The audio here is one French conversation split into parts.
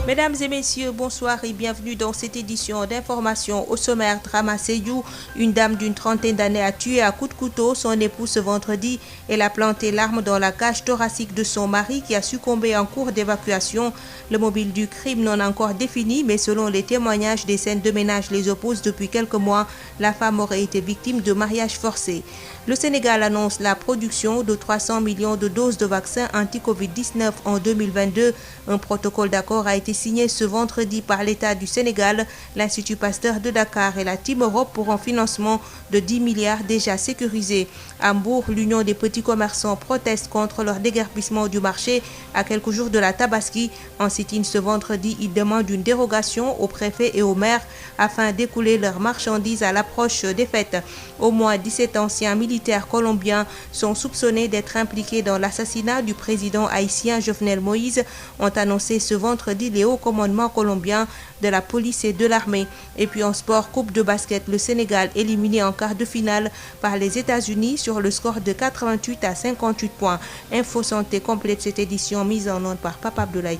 Mesdames et messieurs, bonsoir et bienvenue dans cette édition d'information. Au sommaire, drame à Sédhiou, une dame d'une trentaine d'années a tué à coups de couteau son époux ce vendredi. Elle a planté l'arme dans la cage thoracique de son mari qui a succombé en cours d'évacuation. Le mobile du crime non encore défini, mais selon les témoignages, des scènes de ménage les opposent depuis quelques mois. La femme aurait été victime de mariage forcé. Le Sénégal annonce la production de 300 millions de doses de vaccins anti-Covid-19 en 2022. Un protocole d'accord a été signé ce vendredi par l'État du Sénégal, l'Institut Pasteur de Dakar et la Team Europe pour un financement de 10 milliards déjà sécurisés. À Mbour, l'Union des petits commerçants proteste contre leur déguerpissement du marché à quelques jours de la Tabaski. En sit-in ce vendredi, ils demandent une dérogation au préfet et au maire afin d'écouler leurs marchandises à l'approche des fêtes. Au moins 17 anciens militaires colombiens sont soupçonnés d'être impliqués dans l'assassinat du président haïtien Jovenel Moïse, ont annoncé ce vendredi les hauts commandements colombiens de la police et de l'armée. Et puis en sport, coupe de basket, le Sénégal éliminé en quart de finale par les États-Unis sur le score de 88 à 58 points. Info Santé complète cette édition mise en onde par Papa Abdoulaye.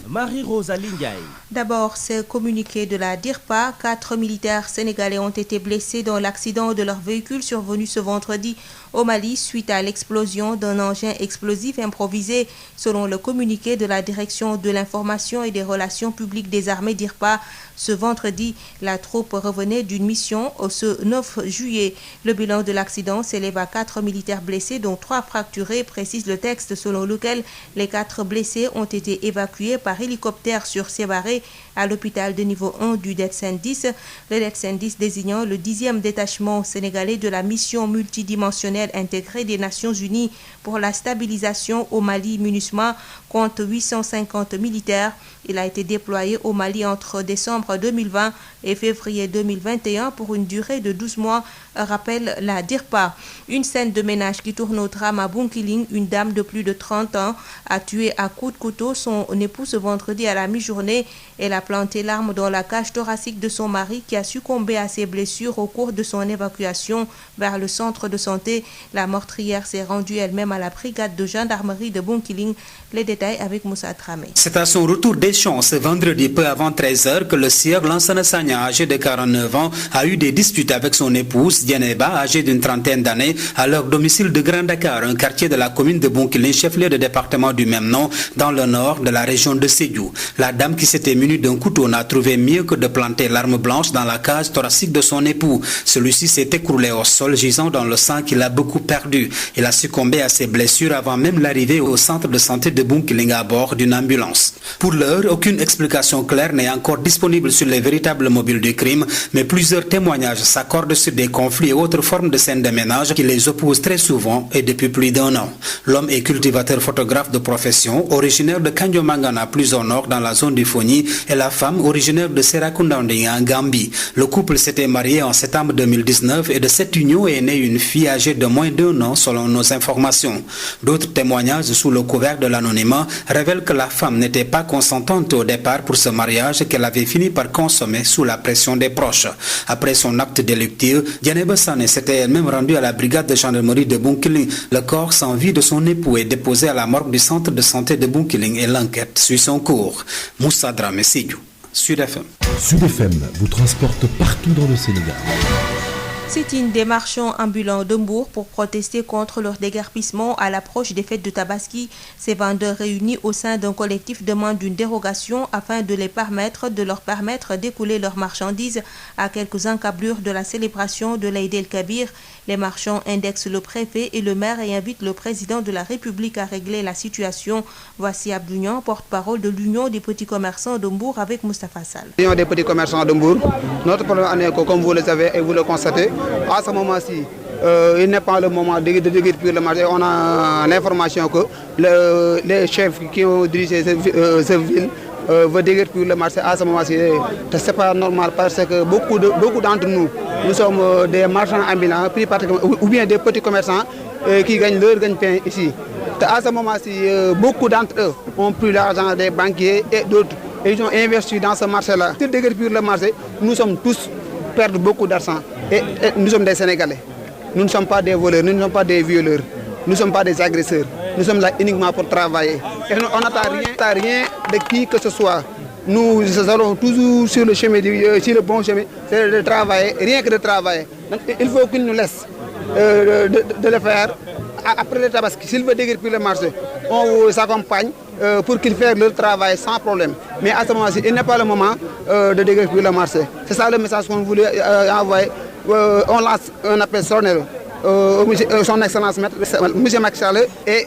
Marie-Rose Ndiaye. D'abord, ce communiqué de la DIRPA, 4 militaires sénégalais ont été blessés dans l'accident de leur véhicule survenu ce vendredi au Mali suite à l'explosion d'un engin explosif improvisé. Selon le communiqué de la Direction de l'information et des relations publiques des armées DIRPA, ce vendredi, la troupe revenait d'une mission ce 9 juillet. Le bilan de l'accident s'élève à 4 militaires blessés, dont 3 fracturés, précise le texte selon lequel les 4 blessés ont été évacués par hélicoptère sur Sébaré à l'hôpital de niveau 1 du DETSEN 10. Le DETSEN 10 désignant le 10e détachement sénégalais de la mission multidimensionnelle intégrée des Nations Unies pour la stabilisation au Mali, MINUSMA, compte 850 militaires. Il a été déployé au Mali entre décembre 2020 et février 2021 pour une durée de 12 mois, rappelle la DIRPA. Une scène de ménage qui tourne au drame à Bunkiling. Une dame de plus de 30 ans a tué à coups de couteau son époux ce vendredi à la mi-journée. Elle a planté l'arme dans la cage thoracique de son mari qui a succombé à ses blessures au cours de son évacuation vers le centre de santé. La meurtrière s'est rendue elle-même à la brigade de gendarmerie de Bunkiling. Les détails avec Moussa Tramé. C'est à son retour des champs ce vendredi peu avant 13h que le sieur Lansana Sagna, âgé de 49 ans, a eu des disputes avec son épouse Dieneba, âgée d'une trentaine d'années, à leur domicile de Grand Dakar, un quartier de la commune de Bunkiling, chef-lieu de département du même nom, dans le nord de la région de Sédhiou. La dame qui s'était munie d'un couteau n'a trouvé mieux que de planter l'arme blanche dans la cage thoracique de son époux. Celui-ci s'est écroulé au sol, gisant dans le sang qu'il a beaucoup perdu. Il a succombé à ses blessures avant même l'arrivée au centre de santé de Bunkiling à bord d'une ambulance. Pour l'heure, aucune explication claire n'est encore disponible sur les véritables mobiles du crime, mais plusieurs témoignages s'accordent sur des conflits et autres formes de scènes de ménage qui les opposent très souvent et depuis plus d'1 an. L'homme est cultivateur photographe de profession, originaire de Kandiomangana, plus au nord dans la zone du Foni, et la femme originaire de Serakundanding en Gambie. Le couple s'était marié en septembre 2019 et de cette union est née une fille âgée de moins d'1 an selon nos informations. D'autres témoignages sous le couvert de l'anonymat révèlent que la femme n'était pas consentante au départ pour ce mariage qu'elle avait fini par consommer sous la pression des proches. Après son acte délictueux, Dieneba Sané s'était elle-même rendue à la brigade de gendarmerie de Bunkiling. Le corps sans vie de son époux est déposé à la morgue du centre de santé de Bunkiling et l'enquête suit son cours. Moussa Dramé Sédhiou, Sud FM. Sud FM vous transporte partout dans le Sénégal. Sit-in des marchands ambulants de Mbour pour protester contre leur déguerpissement à l'approche des fêtes de Tabaski. Ces vendeurs réunis au sein d'un collectif demandent une dérogation afin de leur permettre d'écouler leurs marchandises à quelques encablures de la célébration de l'Aïd el-Kabir. Les marchands indexent le préfet et le maire et invitent le président de la République à régler la situation. Voici Abdounian, porte-parole de l'Union des petits commerçants de Mbour avec Moustapha Sall. L'Union des petits commerçants de Mbour, notre problème est que, comme vous le savez et vous le constatez, à ce moment-ci, il n'est pas le moment de déguerpir le marché. On a l'information que les chefs qui ont dirigé cette ville veulent déguerpir le marché à ce moment-ci. Ce n'est pas normal parce que beaucoup d'entre nous sommes des marchands ambulants, ou bien des petits commerçants qui gagnent leur gagne-pain ici. À ce moment-ci, beaucoup d'entre eux ont pris l'argent des banquiers et d'autres. Et ils ont investi dans ce marché-là. S'ils déguerpir le marché, nous sommes tous perdre beaucoup d'argent. Et nous sommes des Sénégalais. Nous ne sommes pas des voleurs, nous ne sommes pas des violeurs. nous ne sommes pas des agresseurs. Nous sommes là uniquement pour travailler. Et on n'attend rien de qui que ce soit. Nous allons toujours sur le chemin, sur le bon chemin, c'est de travailler, rien que de travailler. Donc, il faut qu'il nous laisse de le faire. Après le tabaski, s'il veut déguerpir le marché, on vous accompagne pour qu'ils fassent leur travail sans problème. Mais à ce moment-ci, il n'est pas le moment de déguerpir le marché. C'est ça le message qu'on voulait envoyer. On lance un appel solennel son Excellence M. Macky Sall et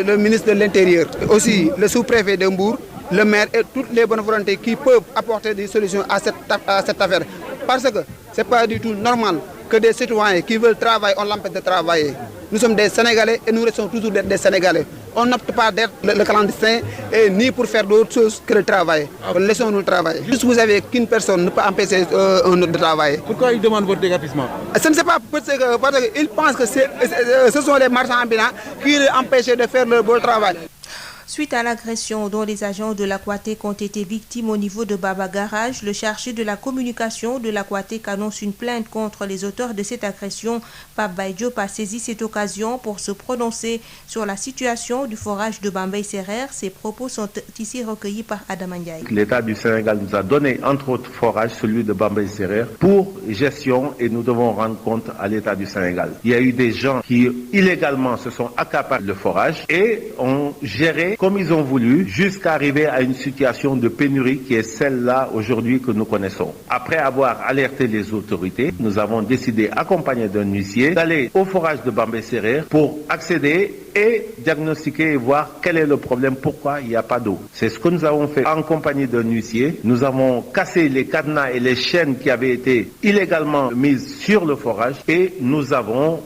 le ministre de l'Intérieur. Aussi le sous-préfet de Mbour, le maire et toutes les bonnes volontés qui peuvent apporter des solutions à cette affaire. Parce que ce n'est pas du tout normal que des citoyens qui veulent travailler, on l'empêche de travailler. Nous sommes des Sénégalais et nous restons toujours des Sénégalais. On n'opte pas d'être le clandestin et ni pour faire d'autres choses que de travailler. Laissons-nous travailler. Juste vous savez qu'une personne ne peut empêcher un autre de travailler. Pourquoi il demande votre déguerpissement? Ce ne sais pas parce qu'il pense que ce sont les marchands ambulants qui l'empêchent de faire leur beau travail. Suite à l'agression dont les agents de l'Aquatec ont été victimes au niveau de Baba Garage, le chargé de la communication de l'Aquatec annonce une plainte contre les auteurs de cette agression. Pape Baïdiop a saisi cette occasion pour se prononcer sur la situation du forage de Bambey Serer. Ces propos sont ici recueillis par Adam Ndiaye. L'État du Sénégal nous a donné entre autres forages, celui de Bambey Serer, pour gestion et nous devons rendre compte à l'État du Sénégal. Il y a eu des gens qui illégalement se sont accaparés le forage et ont géré comme ils ont voulu, jusqu'à arriver à une situation de pénurie qui est celle-là aujourd'hui que nous connaissons. Après avoir alerté les autorités, nous avons décidé, accompagné d'un huissier, d'aller au forage de Bambey Serer pour accéder et diagnostiquer et voir quel est le problème, pourquoi il n'y a pas d'eau. C'est ce que nous avons fait en compagnie d'un huissier. Nous avons cassé les cadenas et les chaînes qui avaient été illégalement mises sur le forage et nous avons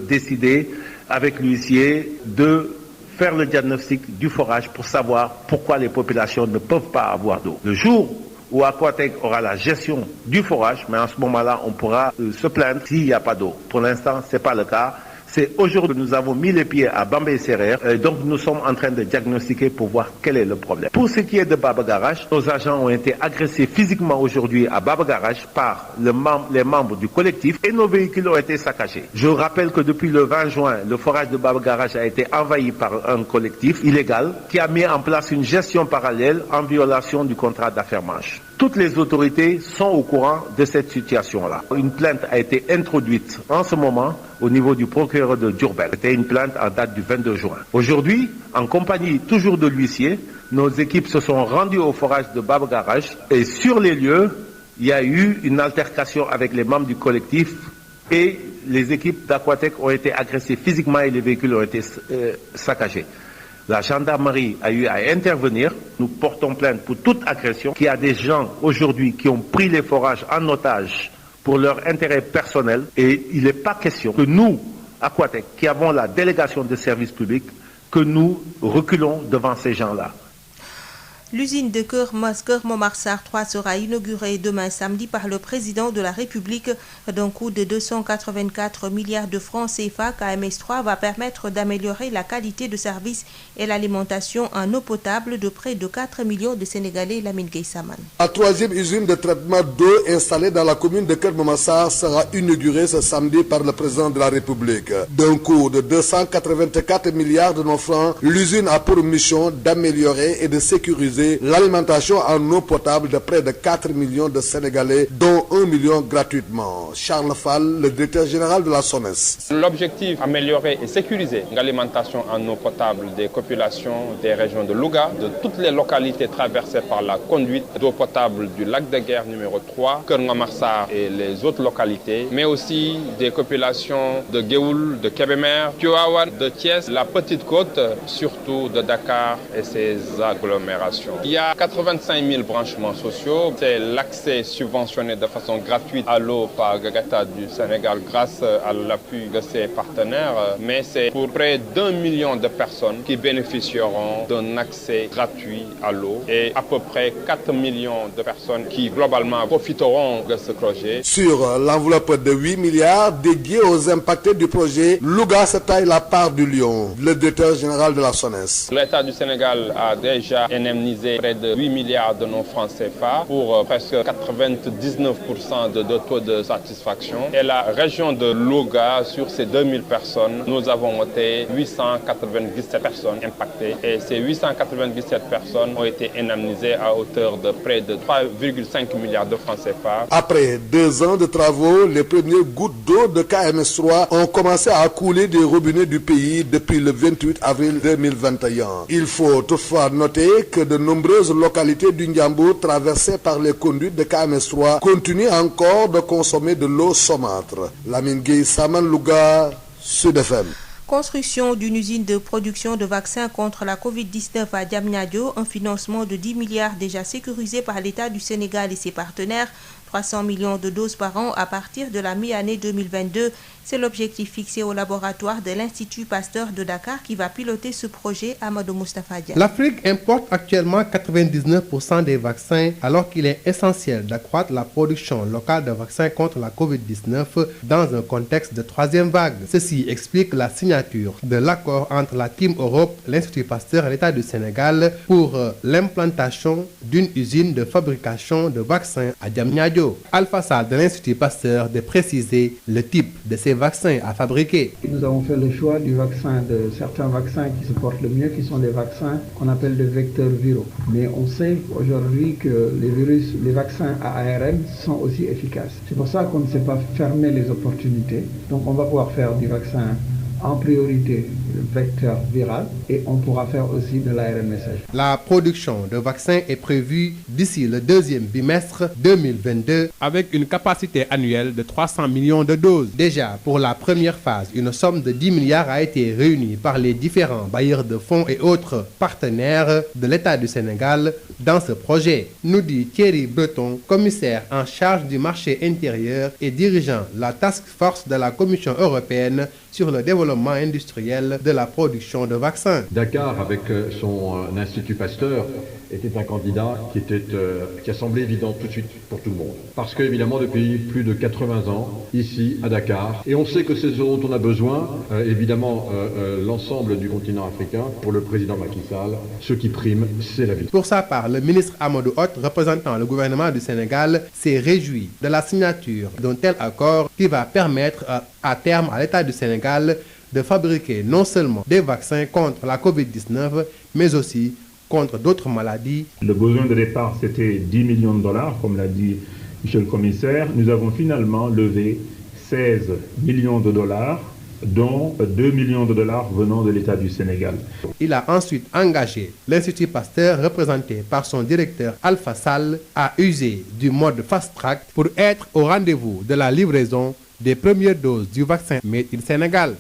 décidé avec l'huissier de faire le diagnostic du forage pour savoir pourquoi les populations ne peuvent pas avoir d'eau. Le jour où Aquatec aura la gestion du forage, mais en ce moment-là, on pourra se plaindre s'il n'y a pas d'eau. Pour l'instant, ce n'est pas le cas. C'est aujourd'hui que nous avons mis les pieds à Bambey Serer, donc nous sommes en train de diagnostiquer pour voir quel est le problème. Pour ce qui est de Baba Garage, nos agents ont été agressés physiquement aujourd'hui à Baba Garage par les membres du collectif et nos véhicules ont été saccagés. Je rappelle que depuis le 20 juin, le forage de Baba Garage a été envahi par un collectif illégal qui a mis en place une gestion parallèle en violation du contrat d'affermage. Toutes les autorités sont au courant de cette situation-là. Une plainte a été introduite en ce moment au niveau du procureur de Diourbel. C'était une plainte en date du 22 juin. Aujourd'hui, en compagnie toujours de l'huissier, nos équipes se sont rendues au forage de Baba Garage et sur les lieux, il y a eu une altercation avec les membres du collectif et les équipes d'Aquatec ont été agressées physiquement et les véhicules ont été saccagés. La gendarmerie a eu à intervenir. Nous portons plainte pour toute agression. Il y a des gens aujourd'hui qui ont pris les forages en otage pour leur intérêt personnel. Et il n'est pas question que nous, Aquatec, qui avons la délégation de service public, que nous reculons devant ces gens-là. L'usine de Keur Momar-Sarr 3 sera inaugurée demain samedi par le président de la République d'un coût de 284 milliards de francs CFA. KMS 3 va permettre d'améliorer la qualité de service et l'alimentation en eau potable de près de 4 millions de Sénégalais. Lamine Gueye-Saman. La troisième usine de traitement d'eau installée dans la commune de Keur Momar-Sarr sera inaugurée ce samedi par le président de la République. D'un coût de 284 milliards de nos francs, l'usine a pour mission d'améliorer et de sécuriser l'alimentation en eau potable de près de 4 millions de Sénégalais, dont 1 million gratuitement. Charles Fall, le directeur général de la SONES. L'objectif, améliorer et sécuriser l'alimentation en eau potable des populations des régions de Louga, de toutes les localités traversées par la conduite d'eau potable du lac de Guerre numéro 3, Keur Momar-Sarr et les autres localités, mais aussi des populations de Géoul, de Kébémer, Tivaouane, de Thiès, la Petite Côte, surtout de Dakar et ses agglomérations. Il y a 85 000 branchements sociaux. C'est l'accès subventionné de façon gratuite à l'eau par l'État du Sénégal grâce à l'appui de ses partenaires. Mais c'est pour près d'1 million de personnes qui bénéficieront d'un accès gratuit à l'eau et à peu près 4 millions de personnes qui globalement profiteront de ce projet. Sur l'enveloppe de 8 milliards dédiée aux impactés du projet, Louga se taille la part du lion. Le directeur général de la SONES. L'État du Sénégal a déjà indemnisé mobilisé près de 8 milliards de nos francs CFA pour presque 99% de taux de satisfaction. Et la région de Louga, sur ces 2000 personnes, nous avons été 897 personnes impactées. Et ces 897 personnes ont été indemnisées à hauteur de près de 3,5 milliards de francs CFA. Après 2 ans de travaux, les premières gouttes d'eau de KMS3 ont commencé à couler des robinets du pays depuis le 28 avril 2021. Il faut toutefois noter que de nombreuses localités du Ndiambour traversées par les conduites de KMS3 continuent encore de consommer de l'eau saumâtre. Lamine Gueye, Saman Louga, Sud FM. Construction d'une usine de production de vaccins contre la Covid-19 à Diamniadio, un financement de 10 milliards déjà sécurisé par l'État du Sénégal et ses partenaires, 300 millions de doses par an à partir de la mi-année 2022. C'est l'objectif fixé au laboratoire de l'Institut Pasteur de Dakar qui va piloter ce projet. Amadou Moustapha Dia. L'Afrique importe actuellement 99% des vaccins alors qu'il est essentiel d'accroître la production locale de vaccins contre la Covid-19 dans un contexte de troisième vague. Ceci explique la signature de l'accord entre la Team Europe, l'Institut Pasteur et l'État du Sénégal pour l'implantation d'une usine de fabrication de vaccins à Diamniadio. Alpha Sall de l'Institut Pasteur de préciser le type de ces vaccins à fabriquer. Nous avons fait le choix de certains vaccins qui se portent le mieux, qui sont des vaccins qu'on appelle des vecteurs viraux. Mais on sait aujourd'hui que les vaccins à ARN sont aussi efficaces. C'est pour ça qu'on ne sait pas fermer les opportunités. Donc on va pouvoir faire du vaccin en priorité vecteur viral et on pourra faire aussi de l'ARN messager. La production de vaccins est prévue d'ici le deuxième bimestre 2022 avec une capacité annuelle de 300 millions de doses. Déjà, pour la première phase, une somme de 10 milliards a été réunie par les différents bailleurs de fonds et autres partenaires de l'État du Sénégal dans ce projet, nous dit Thierry Breton, commissaire en charge du marché intérieur et dirigeant la task force de la Commission européenne sur le développement industriel de la production de vaccins. Dakar, avec son Institut Pasteur, était un candidat qui a semblé évident tout de suite pour tout le monde. Parce qu'évidemment, depuis plus de 80 ans, ici, à Dakar, et on sait que c'est ce dont on a besoin, évidemment, l'ensemble du continent africain, pour le président Macky Sall, ce qui prime, c'est la vie. Pour sa part, le ministre Amadou Hott, représentant le gouvernement du Sénégal, s'est réjoui de la signature d'un tel accord qui va permettre à terme à l'État du Sénégal de fabriquer non seulement des vaccins contre la Covid-19, mais aussi contre d'autres maladies. Le besoin de départ, c'était 10 millions de dollars, comme l'a dit M. le commissaire. Nous avons finalement levé 16 millions de dollars, dont 2 millions de dollars venant de l'État du Sénégal. Il a ensuite engagé l'Institut Pasteur, représenté par son directeur Alpha Sall, à user du mode fast-track pour être au rendez-vous de la livraison des premières doses du vaccin Made in Sénégal.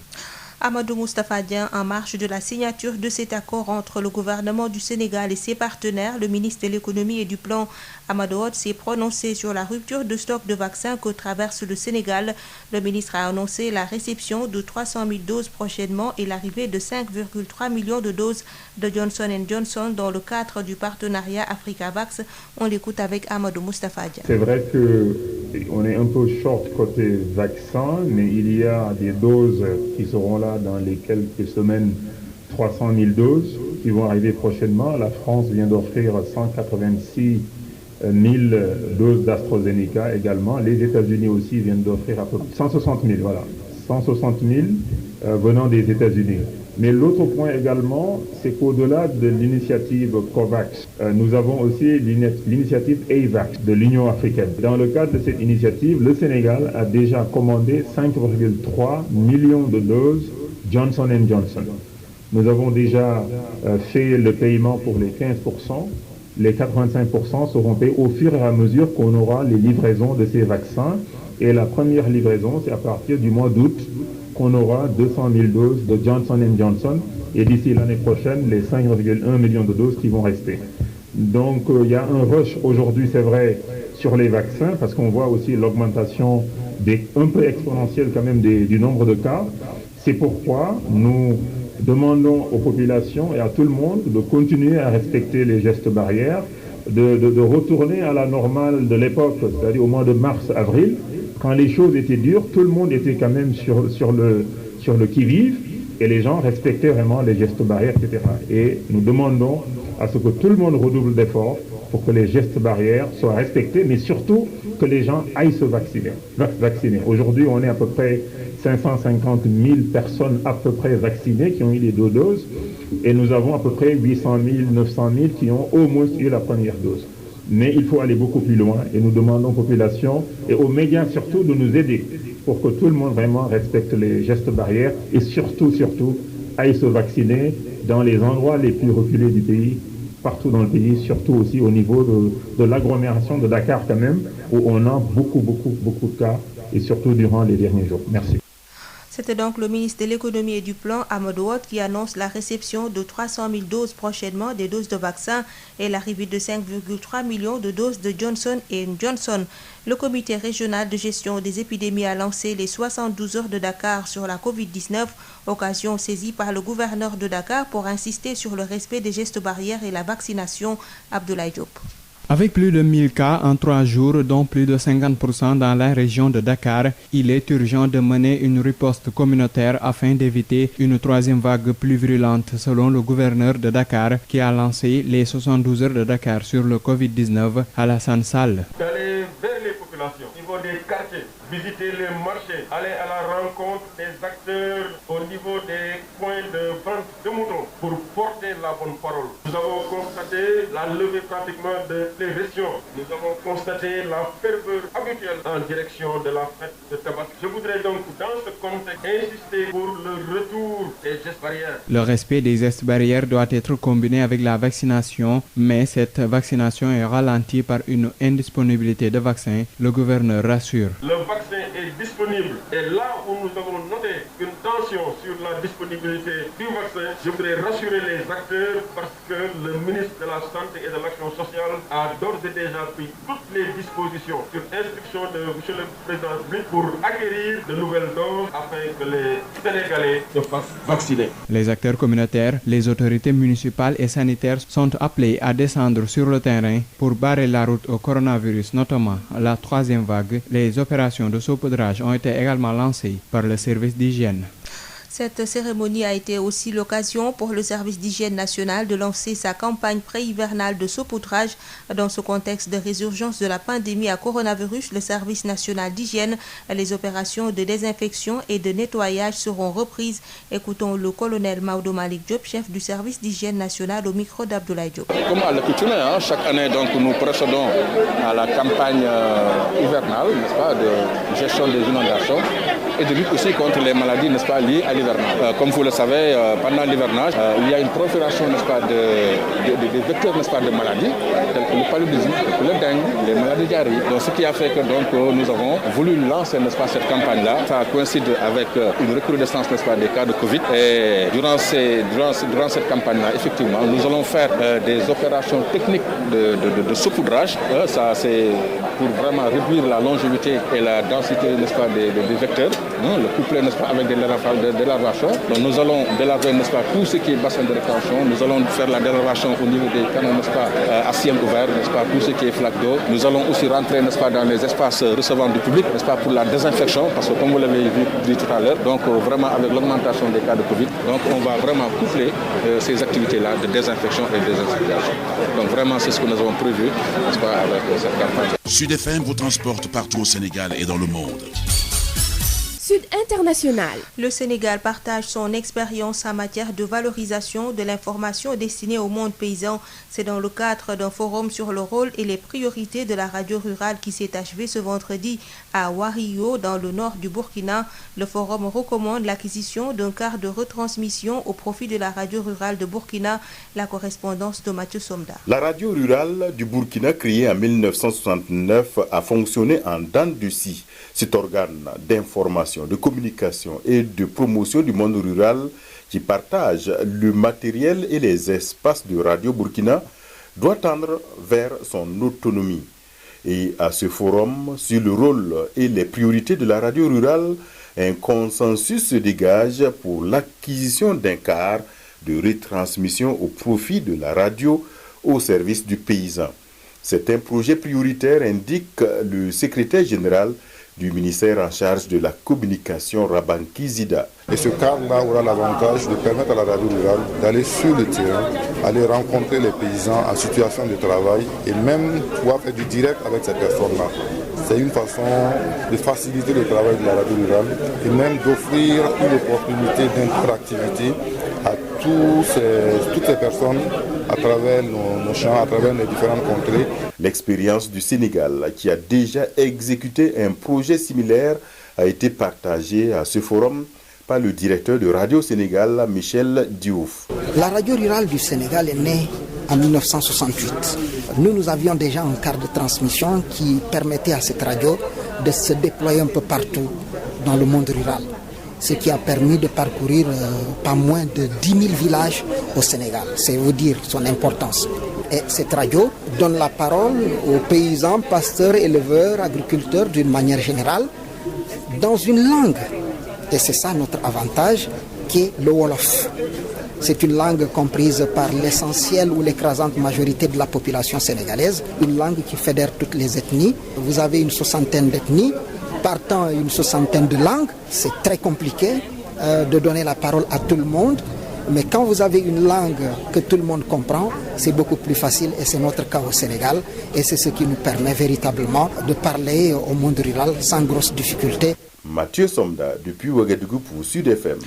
Amadou Moustapha Dieng, en marge de la signature de cet accord entre le gouvernement du Sénégal et ses partenaires, le ministre de l'économie et du plan Amadou Hott s'est prononcé sur la rupture de stock de vaccins que traverse le Sénégal. Le ministre a annoncé la réception de 300 000 doses prochainement et l'arrivée de 5,3 millions de doses de Johnson & Johnson dans le cadre du partenariat Africa-Vax. On l'écoute avec Amadou Moustapha Dieng. C'est vrai qu'on est un peu short côté vaccin, mais il y a des doses qui seront là dans les quelques semaines, 300 000 doses qui vont arriver prochainement. La France vient d'offrir 186 000 doses d'AstraZeneca également. Les États-Unis aussi viennent d'offrir à peu près 160 000, voilà. 160 000 venant des États-Unis. Mais l'autre point également, c'est qu'au-delà de l'initiative COVAX, nous avons aussi l'initiative AVAX de l'Union africaine. Dans le cadre de cette initiative, le Sénégal a déjà commandé 5,3 millions de doses Johnson & Johnson. Nous avons déjà fait le paiement pour les 15%. Les 85% seront payés au fur et à mesure qu'on aura les livraisons de ces vaccins. Et la première livraison, c'est à partir du mois d'août qu'on aura 200 000 doses de Johnson & Johnson. Et d'ici l'année prochaine, les 5,1 millions de doses qui vont rester. Donc il y a un rush aujourd'hui, c'est vrai, sur les vaccins, parce qu'on voit aussi l'augmentation un peu exponentielle quand même du nombre de cas. C'est pourquoi nous demandons aux populations et à tout le monde de continuer à respecter les gestes barrières, de retourner à la normale de l'époque, c'est-à-dire au mois de mars-avril, quand les choses étaient dures, tout le monde était quand même sur le qui-vive. Et les gens respectaient vraiment les gestes barrières, etc. Et nous demandons à ce que tout le monde redouble d'efforts pour que les gestes barrières soient respectés, mais surtout que les gens aillent se vacciner. Aujourd'hui, on est à peu près 550 000 personnes à peu près vaccinées qui ont eu les 2 doses, et nous avons à peu près 800 000, 900 000 qui ont au moins eu la première dose. Mais il faut aller beaucoup plus loin, et nous demandons aux populations et aux médias surtout de nous aider pour que tout le monde vraiment respecte les gestes barrières et surtout aille se vacciner dans les endroits les plus reculés du pays, partout dans le pays, surtout aussi au niveau de l'agglomération de Dakar quand même, où on a beaucoup de cas, et surtout durant les derniers jours. Merci. C'était donc le ministre de l'économie et du plan, Amadou Hott, qui annonce la réception de 300 000 doses prochainement des doses de vaccins et l'arrivée de 5,3 millions de doses de Johnson & Johnson. Le comité régional de gestion des épidémies a lancé les 72 heures de Dakar sur la Covid-19, occasion saisie par le gouverneur de Dakar pour insister sur le respect des gestes barrières et la vaccination. Abdoulaye Diop. Avec plus de 1000 cas en 3 jours, dont plus de 50% dans la région de Dakar, il est urgent de mener une riposte communautaire afin d'éviter une 3e vague plus virulente, selon le gouverneur de Dakar qui a lancé les 72 heures de Dakar sur le Covid-19 à la Sall. D'aller vers les populations, au niveau des quartiers, visiter les marchés, aller à la rencontre des acteurs au niveau des points de vente de moutons pour porter la bonne parole. Nous avons constaté la levée pratiquement de les restrictions. Nous avons constaté la ferveur habituelle en direction de la fête de tabac. Je voudrais donc dans ce contexte insister pour le retour des gestes barrières. Le respect des gestes barrières doit être combiné avec la vaccination, mais cette vaccination est ralentie par une indisponibilité de vaccins, le gouverneur rassure. Le vaccin est disponible et là où nous avons noté une tension sur la disponibilité du vaccin, je voudrais rassurer les acteurs parce que le ministre de la Santé et de l'Action sociale a d'ores et déjà pris toutes les dispositions sur instruction de M. le Président pour acquérir de nouvelles doses afin que les Sénégalais se fassent vacciner. Les acteurs communautaires, les autorités municipales et sanitaires sont appelés à descendre sur le terrain pour barrer la route au coronavirus, notamment la 3e vague. Les opérations de saupoudrage ont été également lancées par le service d'hygiène. Cette cérémonie a été aussi l'occasion pour le service d'hygiène national de lancer sa campagne pré-hivernale de saupoudrage. Dans ce contexte de résurgence de la pandémie à coronavirus, le service national d'hygiène, les opérations de désinfection et de nettoyage seront reprises. Écoutons le colonel Maodo Malik Diop, chef du service d'hygiène national au micro d'Abdoulaye Diop. Comme à l'accoutumée, chaque année donc, nous procédons à la campagne hivernale, n'est-ce pas, de gestion des inondations et de lutte aussi contre les maladies, n'est-ce pas, liées à l'hivernage. Comme vous le savez, pendant l'hivernage, il y a une prolifération, n'est-ce pas, des vecteurs, n'est-ce pas, de maladies, tels que le paludisme, le dengue, les maladies diarrhées. Donc, ce qui a fait que donc, nous avons voulu lancer, n'est-ce pas, cette campagne-là. Ça coïncide avec une recrudescence, n'est-ce pas, des cas de Covid. Et durant cette campagne-là, effectivement, nous allons faire des opérations techniques de saupoudrage. Ça, c'est pour vraiment réduire la longévité et la densité, n'est-ce pas, des vecteurs. Le couplet, n'est-ce pas, avec des délarvations. Donc nous allons délarver, n'est-ce pas, tout ce qui est bassin de rétention. Nous allons faire la délarvation au niveau des canaux, n'est-ce pas, à ciel ouvert, n'est-ce pas, tout ce qui est flaque d'eau. Nous allons aussi rentrer, n'est-ce pas, dans les espaces recevant du public, n'est-ce pas, pour la désinfection, parce que comme vous l'avez vu tout à l'heure, donc vraiment avec l'augmentation des cas de Covid, donc on va vraiment coupler ces activités-là de désinfection et de désinfection. Donc vraiment c'est ce que nous avons prévu, n'est-ce pas, avec cette campagne. Sud FM vous transporte partout au Sénégal et dans le monde. Sud International. Le Sénégal partage son expérience en matière de valorisation de l'information destinée au monde paysan. C'est dans le cadre d'un forum sur le rôle et les priorités de la radio rurale qui s'est achevé ce vendredi à Wario, dans le nord du Burkina. Le forum recommande l'acquisition d'un quart de retransmission au profit de la radio rurale de Burkina. La correspondance de Mathieu Somda. La radio rurale du Burkina, créée en 1969, a fonctionné en dents de scie. Cet organe d'information, de communication et de promotion du monde rural qui partage le matériel et les espaces de Radio Burkina doit tendre vers son autonomie. Et à ce forum, sur le rôle et les priorités de la radio rurale, un consensus se dégage pour l'acquisition d'un quart de retransmission au profit de la radio au service du paysan. C'est un projet prioritaire, indique le secrétaire général du ministère en charge de la communication, Rabanki Zida. Et ce cadre-là aura l'avantage de permettre à la radio rurale d'aller sur le terrain, aller rencontrer les paysans en situation de travail et même pouvoir faire du direct avec ces personnes-là. C'est une façon de faciliter le travail de la radio rurale et même d'offrir une opportunité d'interactivité à toutes ces personnes à travers nos champs, à travers les différentes contrées. L'expérience du Sénégal, qui a déjà exécuté un projet similaire, a été partagée à ce forum par le directeur de Radio Sénégal, Michel Diouf. La radio rurale du Sénégal est née en 1968. Nous avions déjà un quart de transmission qui permettait à cette radio de se déployer un peu partout dans le monde rural. Ce qui a permis de parcourir pas moins de 10 000 villages au Sénégal. C'est vous dire son importance. Et cette radio donne la parole aux paysans, pasteurs, éleveurs, agriculteurs d'une manière générale, dans une langue. Et c'est ça notre avantage, qui est le Wolof. C'est une langue comprise par l'essentiel ou l'écrasante majorité de la population sénégalaise, une langue qui fédère toutes les ethnies. Vous avez une 60aine d'ethnies, partant une 60aine de langues. C'est très compliqué de donner la parole à tout le monde. Mais quand vous avez une langue que tout le monde comprend, c'est beaucoup plus facile et c'est notre cas au Sénégal. Et c'est ce qui nous permet véritablement de parler au monde rural sans grosse difficulté. Mathieu Somda, depuis Ouagadougou pour Sud FM.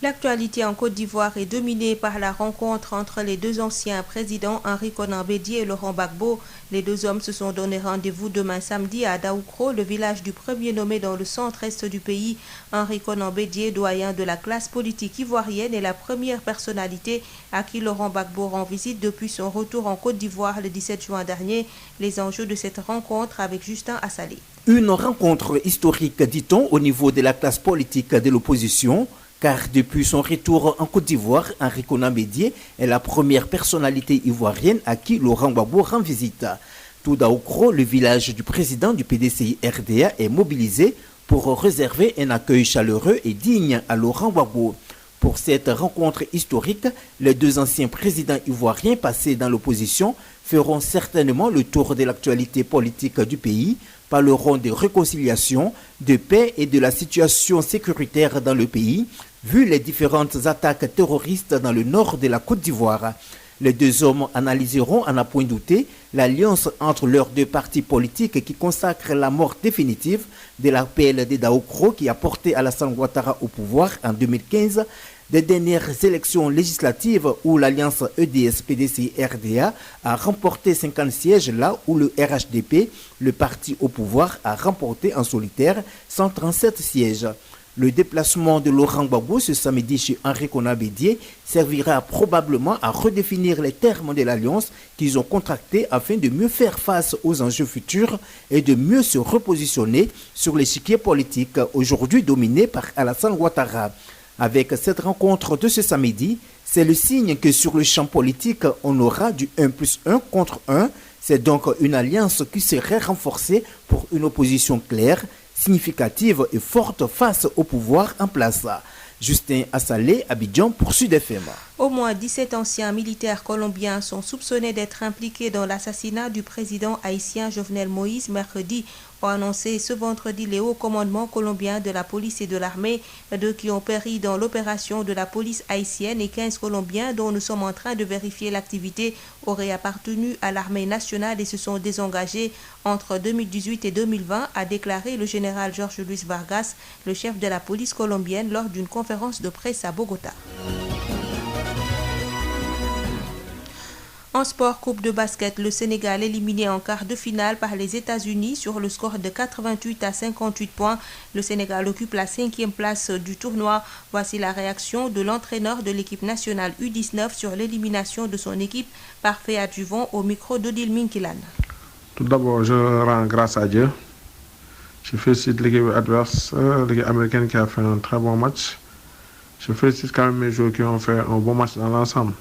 L'actualité en Côte d'Ivoire est dominée par la rencontre entre les deux anciens présidents Henri Konan Bédié et Laurent Gbagbo. Les deux hommes se sont donné rendez-vous demain samedi à Daoukro, le village du premier nommé dans le centre-est du pays. Henri Konan Bédié, doyen de la classe politique ivoirienne, est la première personnalité à qui Laurent Gbagbo rend visite depuis son retour en Côte d'Ivoire le 17 juin dernier. Les enjeux de cette rencontre avec Justin Assalé. Une rencontre historique, dit-on, au niveau de la classe politique de l'opposition. Car depuis son retour en Côte d'Ivoire, Henri Konan Bédié est la première personnalité ivoirienne à qui Laurent Gbagbo rend visite. Tout Daoukro, le village du président du PDCI RDA, est mobilisé pour réserver un accueil chaleureux et digne à Laurent Gbagbo. Pour cette rencontre historique, les deux anciens présidents ivoiriens passés dans l'opposition feront certainement le tour de l'actualité politique du pays, parleront de réconciliation, de paix et de la situation sécuritaire dans le pays, vu les différentes attaques terroristes dans le nord de la Côte d'Ivoire. Les deux hommes analyseront, à n'en point douter, l'alliance entre leurs deux partis politiques qui consacrent la mort définitive de l'appel de Daoukro qui a porté Alassane Ouattara au pouvoir en 2015, des dernières élections législatives où l'alliance EDS-PDC-RDA a remporté 50 sièges là où le RHDP, le parti au pouvoir, a remporté en solitaire 137 sièges. Le déplacement de Laurent Gbagbo ce samedi chez Henri Konan Bédié servira probablement à redéfinir les termes de l'alliance qu'ils ont contractée afin de mieux faire face aux enjeux futurs et de mieux se repositionner sur l'échiquier politique aujourd'hui dominé par Alassane Ouattara. Avec cette rencontre de ce samedi, c'est le signe que sur le champ politique, on aura du 1+1 contre 1. C'est donc une alliance qui serait renforcée pour une opposition claire, significative et forte face au pouvoir en place. Justin Assalé, Abidjan pour Sud FM. Au moins 17 anciens militaires colombiens sont soupçonnés d'être impliqués dans l'assassinat du président haïtien Jovenel Moïse mercredi, ont annoncé ce vendredi les hauts commandements colombiens de la police et de l'armée, deux qui ont péri dans l'opération de la police haïtienne et 15 Colombiens dont nous sommes en train de vérifier l'activité auraient appartenu à l'armée nationale et se sont désengagés entre 2018 et 2020, a déclaré le général Jorge Luis Vargas, le chef de la police colombienne, lors d'une conférence de presse à Bogota. En sport, Coupe de basket, le Sénégal éliminé en quart de finale par les États-Unis sur le score de 88 à 58 points. Le Sénégal occupe la 5e place du tournoi. Voici la réaction de l'entraîneur de l'équipe nationale U19 sur l'élimination de son équipe, parfait adjuvant au micro d'Odile Minkilan. Tout d'abord, je rends grâce à Dieu. Je félicite l'équipe adverse, l'équipe américaine qui a fait un très bon match. Je félicite quand même mes joueurs qui ont fait un bon match dans l'ensemble.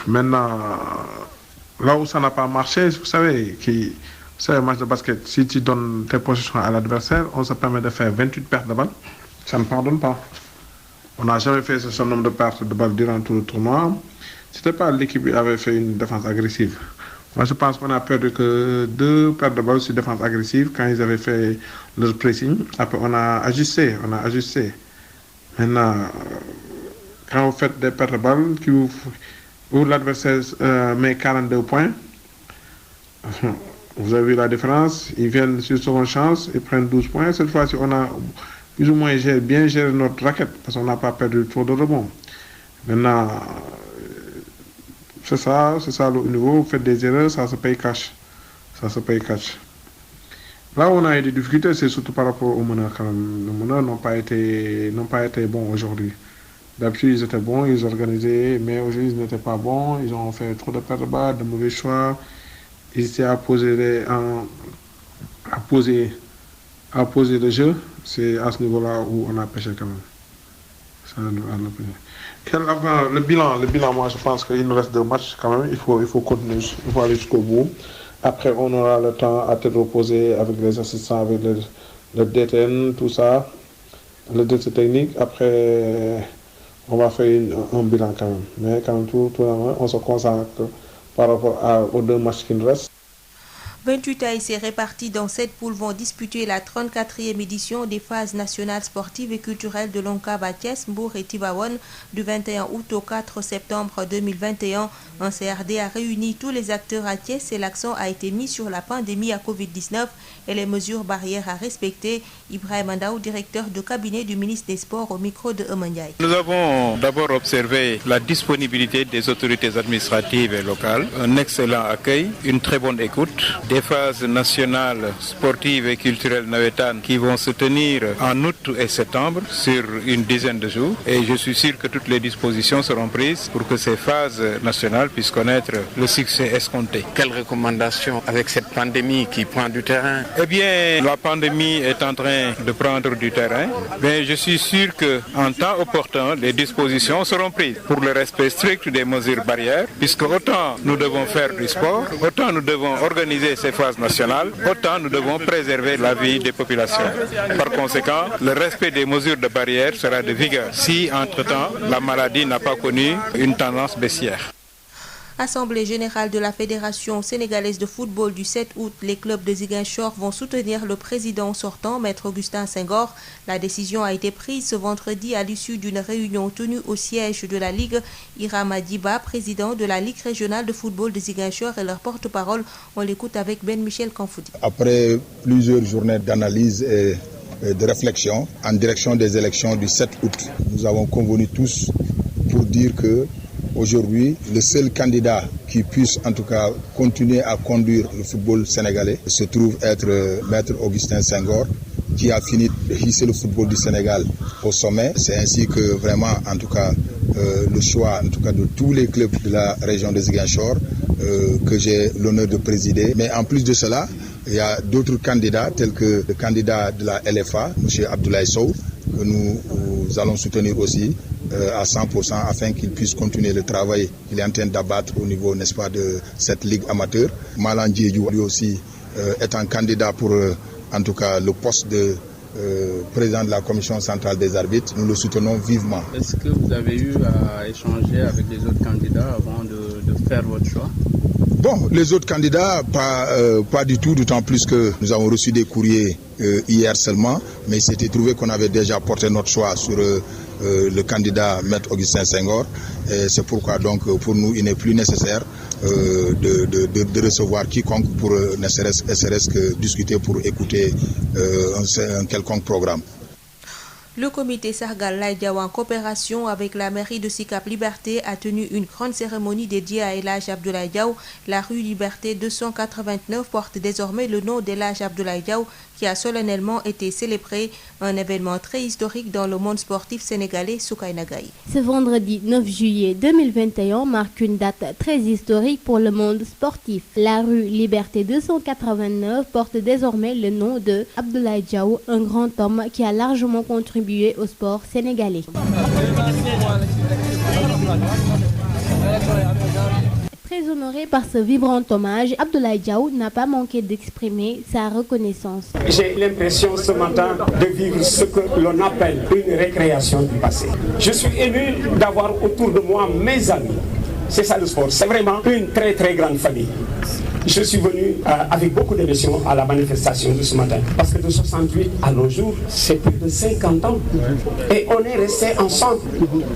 Maintenant, là où ça n'a pas marché, vous savez, c'est un match de basket. Si tu donnes tes possessions à l'adversaire, on se permet de faire 28 pertes de balles. Ça ne pardonne pas. On n'a jamais fait ce nombre de pertes de balles durant tout le tournoi. Ce n'était pas l'équipe qui avait fait une défense agressive. Moi, je pense qu'on a perdu que 2 pertes de balles sur défense agressive quand ils avaient fait leur pressing. Après, on a ajusté. Maintenant, quand vous faites des pertes de balles où l'adversaire met 42 points, vous avez vu la différence. Ils viennent sur seconde chance, ils prennent 12 points. Cette fois-ci, on a plus ou moins bien géré notre raquette parce qu'on n'a pas perdu trop de rebonds. Maintenant, c'est ça le haut niveau. Vous faites des erreurs, ça se paye cash. Là où on a eu des difficultés, c'est surtout par rapport aux meneurs quand même. Les meneurs n'ont pas été bons aujourd'hui. D'habitude, ils étaient bons, ils organisaient, mais aujourd'hui, ils n'étaient pas bons. Ils ont fait trop de pertes de balles, de mauvais choix. Ils étaient à poser le jeu. C'est à ce niveau-là où on a pêché quand même. Le bilan, moi, je pense qu'il nous reste 2 matchs quand même. Il faut continuer, il faut aller jusqu'au bout. Après, on aura le temps à tête reposée avec les assistants, avec le DTN, tout ça, le DT technique. Après, on va faire un bilan quand même. Mais quand même, tout on se concentre par rapport aux 2 matchs qui nous restent. 28 ASC répartis dans 7 poules vont disputer la 34e édition des phases nationales sportives et culturelles de l'ONCAV à Thiès, Mbour et Tivaouane du 21 août au 4 septembre 2021. Un CRD a réuni tous les acteurs à Thiès et l'accent a été mis sur la pandémie à Covid-19 et les mesures barrières à respecter. Ibrahim Andaou, directeur de cabinet du ministre des Sports, au micro de Emandiaï. Nous avons d'abord observé la disponibilité des autorités administratives et locales, un excellent accueil, une très bonne écoute, des phases nationales sportives et culturelles navétanes qui vont se tenir en août et septembre sur une dizaine de jours. Et je suis sûr que toutes les dispositions seront prises pour que ces phases nationales puissent connaître le succès escompté. Quelles recommandations avec cette pandémie qui prend du terrain? Eh bien, la pandémie est en train de prendre du terrain. Mais je suis sûr qu'en temps opportun, les dispositions seront prises pour le respect strict des mesures barrières, puisque autant nous devons faire du sport, autant nous devons organiser ces phases nationales, autant nous devons préserver la vie des populations. Par conséquent, le respect des mesures de barrière sera de vigueur si, entre-temps, la maladie n'a pas connu une tendance baissière. Assemblée générale de la Fédération sénégalaise de football du 7 août, les clubs de Ziguinchor vont soutenir le président sortant, Maître Augustin Senghor. La décision a été prise ce vendredi à l'issue d'une réunion tenue au siège de la Ligue. Irama Diba, président de la Ligue régionale de football de Ziguinchor, et leur porte-parole. On l'écoute avec Ben Michel Kanfoudi. Après plusieurs journées d'analyse et de réflexion en direction des élections du 7 août, nous avons convenu tous pour dire que aujourd'hui, le seul candidat qui puisse en tout cas continuer à conduire le football sénégalais se trouve être Maître Augustin Senghor, qui a fini de hisser le football du Sénégal au sommet. C'est ainsi que vraiment, en tout cas, le choix en tout cas de tous les clubs de la région de Ziguinchor que j'ai l'honneur de présider. Mais en plus de cela, il y a d'autres candidats tels que le candidat de la LFA, M. Abdoulaye Sow, que nous allons soutenir aussi à 100% afin qu'il puisse continuer le travail qu'il est en train d'abattre au niveau, n'est-ce pas, de cette ligue amateur. Malan Diédiou, lui aussi, étant candidat pour, en tout cas, le poste de président de la commission centrale des arbitres, nous le soutenons vivement. Est-ce que vous avez eu à échanger avec les autres candidats avant de faire votre choix? Bon, les autres candidats, pas du tout, d'autant plus que nous avons reçu des courriers hier seulement, mais il s'était trouvé qu'on avait déjà porté notre choix sur le candidat Maître Augustin Senghor. Et c'est pourquoi donc pour nous il n'est plus nécessaire de recevoir quiconque pour ne serait-ce que discuter pour écouter un quelconque programme. Le comité Sargal Laye Diaw, en coopération avec la mairie de Sicap Liberté, a tenu une grande cérémonie dédiée à El Hadj Abdoulaye Diaw. La rue Liberté 289 porte désormais le nom d'El Hadj Abdoulaye Diaw, qui a solennellement été célébré, un événement très historique dans le monde sportif sénégalais. Soukaina Gaye. Ce vendredi 9 juillet 2021 marque une date très historique pour le monde sportif. La rue Liberté 289 porte désormais le nom de Abdoulaye Diaw, un grand homme qui a largement contribué au sport sénégalais. Très honoré par ce vibrant hommage, Abdoulaye Diaw n'a pas manqué d'exprimer sa reconnaissance. J'ai l'impression ce matin de vivre ce que l'on appelle une récréation du passé. Je suis ému d'avoir autour de moi mes amis, C'est ça le sport. C'est vraiment une très très grande famille. Je suis venu avec beaucoup d'émotion à la manifestation de ce matin. Parce que de 68 à nos jours, c'est plus de 50 ans. Et on est restés ensemble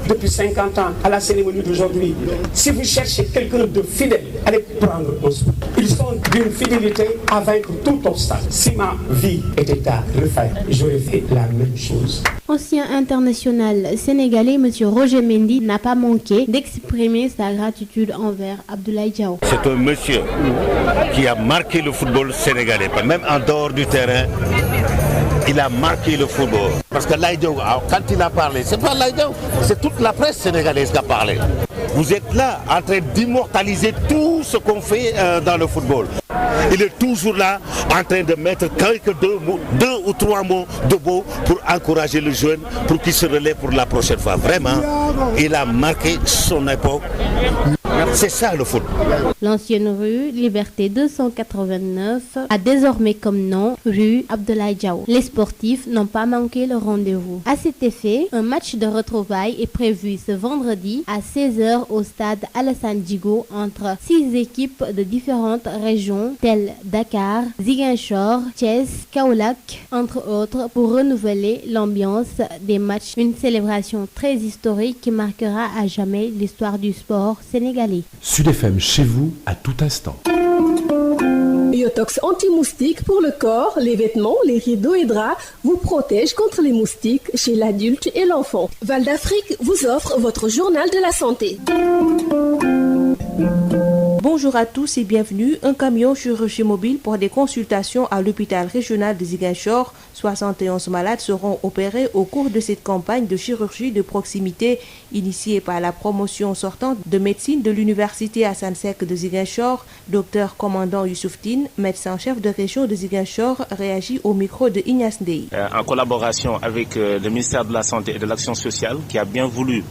depuis 50 ans à la cérémonie d'aujourd'hui. Si vous cherchez quelqu'un de fidèle, allez prendre un sport. Ils sont d'une fidélité à vaincre tout obstacle. Si ma vie était à refaire, j'aurais fait la même chose. Ancien international sénégalais, M. Roger Mendy n'a pas manqué d'exprimer sa gratitude envers Abdoulaye Diaw. C'est un monsieur qui a marqué le football sénégalais, même en dehors du terrain. Il a marqué le football. Parce que Laye Diaw, quand il a parlé, c'est pas Laye Diaw, c'est toute la presse sénégalaise qui a parlé. Vous êtes là en train d'immortaliser tout ce qu'on fait dans le football. Il est toujours là en train de mettre quelques deux ou trois mots de beau pour encourager le jeune pour qu'il se relève pour la prochaine fois. Vraiment, il a marqué son époque. C'est ça le foot. L'ancienne rue Liberté 289 a désormais comme nom rue Abdoulaye Diaw. Les sportifs n'ont pas manqué le rendez-vous. À cet effet, un match de retrouvailles est prévu ce vendredi à 16h au stade Alassane Djigo entre 6 équipes de différentes régions telles Dakar, Ziguinchor, Thiès, Kaolack, entre autres, pour renouveler l'ambiance des matchs. Une célébration très historique qui marquera à jamais l'histoire du sport sénégalais. Sud FM chez vous à tout instant. Yotox anti-moustique pour le corps, les vêtements, les rideaux et draps vous protège contre les moustiques chez l'adulte et l'enfant. Val d'Afrique vous offre votre journal de la santé. Bonjour à tous et bienvenue. Un camion chirurgie mobile pour des consultations à l'hôpital régional de Ziguinchor. 71 malades seront opérés au cours de cette campagne de chirurgie de proximité initiée par la promotion sortante de médecine de l'université Assane Seck de Ziguinchor. Docteur commandant Youssouf Tine, médecin-chef de région de Ziguinchor, réagit au micro de Ignace Ndeye. En collaboration avec le ministère de la Santé et de l'Action sociale qui a bien voulu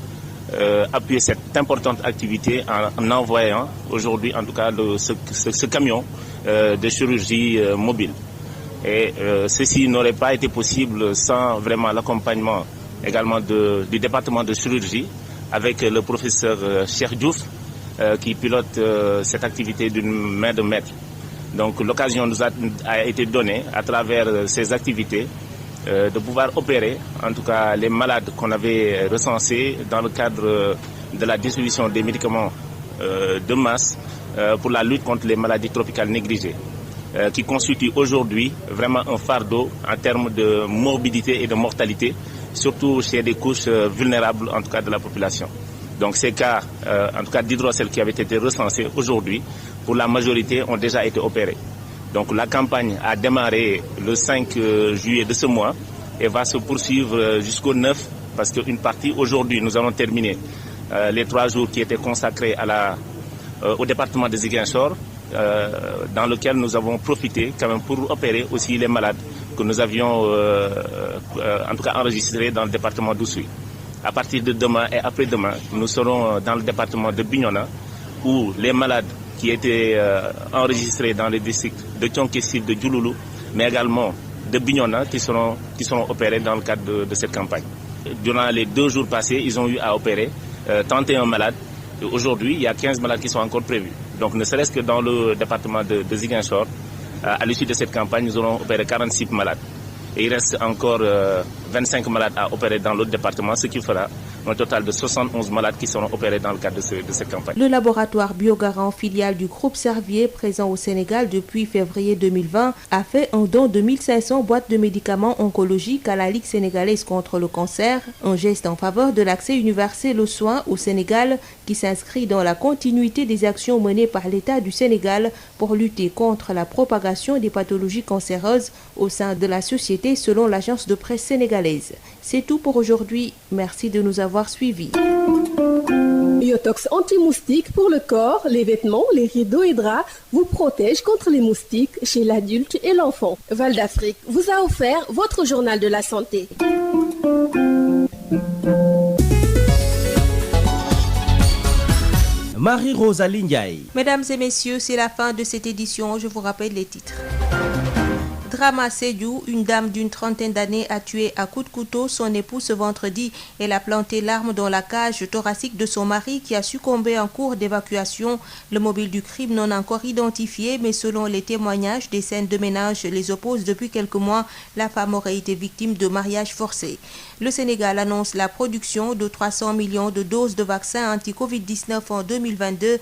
appuyer cette importante activité en envoyant aujourd'hui en tout cas ce camion de chirurgie mobile. Et ceci n'aurait pas été possible sans vraiment l'accompagnement également du département de chirurgie avec le professeur Cheikh Diouf qui pilote cette activité d'une main de maître. Donc l'occasion nous a été donnée à travers ces activités de pouvoir opérer, en tout cas les malades qu'on avait recensés dans le cadre de la distribution des médicaments de masse pour la lutte contre les maladies tropicales négligées, qui constituent aujourd'hui vraiment un fardeau en termes de morbidité et de mortalité, surtout chez des couches vulnérables en tout cas de la population. Donc ces cas, en tout cas d'hydrocèle qui avaient été recensés aujourd'hui, pour la majorité ont déjà été opérés. Donc la campagne a démarré le 5 juillet de ce mois et va se poursuivre jusqu'au 9 parce qu'une partie aujourd'hui, nous allons terminer les 3 jours qui étaient consacrés au département de Ziguinchor, dans lequel nous avons profité quand même pour opérer aussi les malades que nous avions en tout cas enregistrés dans le département d'Oussouye. À partir de demain et après-demain, nous serons dans le département de Bignona où les malades qui étaient enregistrés dans les districts de Thionck-Essyl, de Diouloulou, mais également de Bignona qui seront opérés dans le cadre de cette campagne. Durant les 2 jours passés, ils ont eu à opérer 31 malades. Aujourd'hui, il y a 15 malades qui sont encore prévus. Donc ne serait-ce que dans le département de Ziguinchor, à l'issue de cette campagne, nous aurons opéré 46 malades. Et il reste encore 25 malades à opérer dans l'autre département, ce qui fera un total de 71 malades qui seront opérés dans le cadre de cette campagne. Le laboratoire Biogarant, filiale du groupe Servier, présent au Sénégal depuis février 2020, a fait un don de 1500 boîtes de médicaments oncologiques à la Ligue sénégalaise contre le cancer, un geste en faveur de l'accès universel aux soins au Sénégal qui s'inscrit dans la continuité des actions menées par l'État du Sénégal pour lutter contre la propagation des pathologies cancéreuses au sein de la société selon l'agence de presse sénégalaise. C'est tout pour aujourd'hui. Merci de nous avoir suivis. Yotox anti-moustique pour le corps, les vêtements, les rideaux et draps vous protège contre les moustiques chez l'adulte et l'enfant. Val d'Afrique vous a offert votre journal de la santé. Marie-Rosalie Ndiaye. Mesdames et messieurs, c'est la fin de cette édition. Je vous rappelle les titres. Drama Sédhiou, une dame d'une trentaine d'années a tué à coups de couteau son époux ce vendredi. Elle a planté l'arme dans la cage thoracique de son mari qui a succombé en cours d'évacuation. Le mobile du crime non encore identifié, mais selon les témoignages, des scènes de ménage les opposent depuis quelques mois. La femme aurait été victime de mariage forcé. Le Sénégal annonce la production de 300 millions de doses de vaccins anti-Covid-19 en 2022.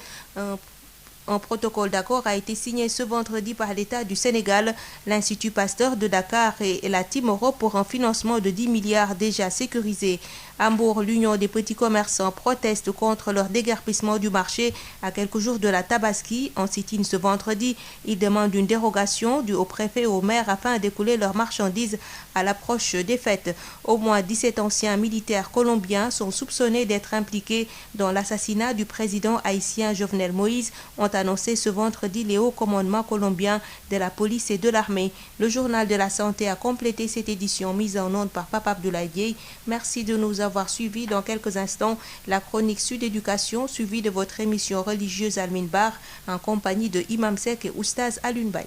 Un protocole d'accord a été signé ce vendredi par l'État du Sénégal, l'Institut Pasteur de Dakar et la Team Europe pour un financement de 10 milliards déjà sécurisé. À Mbour, l'Union des petits commerçants proteste contre leur déguerpissement du marché à quelques jours de la Tabaski. En sit-in ce vendredi, ils demandent une dérogation due au préfet et au maire afin d'écouler leurs marchandises à l'approche des fêtes. Au moins 17 anciens militaires colombiens sont soupçonnés d'être impliqués dans l'assassinat du président haïtien Jovenel Moïse, ont annoncé ce vendredi les hauts commandements colombiens de la police et de l'armée. Le journal de la santé a complété cette édition mise en onde par Papa Abdoulaye Dieye. Merci de nous avoir suivis. Dans quelques instants, la chronique Sud Éducation suivie de votre émission religieuse Almine Bar en compagnie de Imam Sek et Oustaz Alioune Baye.